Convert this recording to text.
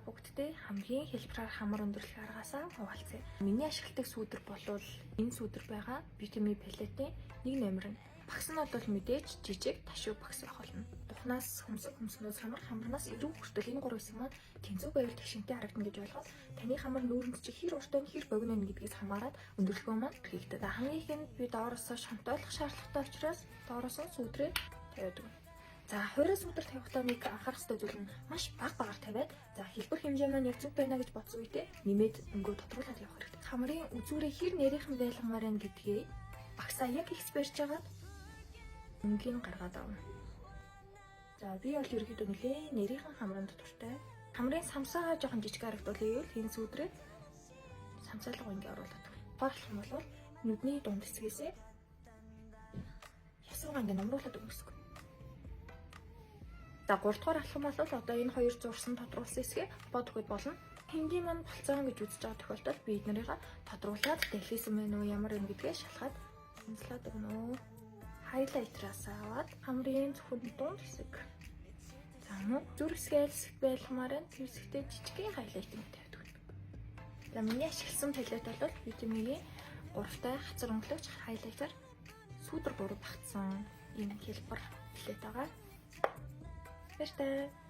бүгдтэй хамгийн хэлбэрээр хамар өндөрлөх аргаасаа хуваалцъя. Миний ашигладаг сүүдэр бол энэ сүүдэр байгаа Vitamin Palette-ийн 1 номер нь. Багс нь бол мэдээж жижиг ташуу багс байх болно. Тухнаас хөмснөөс хамарнаас илүү хүртэл энэ 3 хэсэг маань тэнцүү байвал тэгшинтэй харагдана гэж ойлгоод таны хамар нүүрэнд чи хэр уртай хэр богино гэдгээс хамаарат өндөрлөгөө маань хийгддэг. Хамгийн ихэнд би доороосоо шонтойлох шаардлагатай учраас доороосоо сүүдрээ тавиад өгнө. За хуурай сүүдэр тавихтаа нэг анхаарах ёстой зүйл нь маш бага багаар тавиад за хэлбэр хэмжээ маань яг зөв байна гэж бодсон үедээ нэмээд өнгөө тодруулаад явах хэрэгтэй. Хамрын үзүүрээ хэр нэрийнхэн байлгамаар байна гэдгийг багсаа яг их барьж агаад өнгийн гаргаад авна. За би бол ерөөдөө нэлээ нэрийнхэн хамранд дуртай. Хамрын самсаа жоохон жижиг харагдвал энэ сүүдрээ самсаалга ингээ оруулаад. Гоорлох юм бол нүдний дунд хэсгээсээ ясуугаа ингээ номруулаад өгнө гэсэн. За 3 дугаар алхам бол одоо энэ хоёр зурсан тодруулсан хэсгээ бод өгöd болно. Хэмжээ маань болцоон гэж үзэж байгаа тохиолдолд би эднэрийг тодруулаад дэлхийсэн мэн үү ямар юм гэдгээ шалгаад онцлоод өгнө. Хайлайтраас аваад хамрын зөвхөн дунд хэсэг. За мөн зүрх хэсгээс байлгамаар энэ хэсэгтээ жижигхэн хайлайтыг тавьдаг. За миний ашигласан палет бол Vitamin-ийн 3-тай хацар өнгөлөгч хайлайтаар сүүдэр 3 багтсан ийм хэлбэр палет байгаа. Баярлалаа.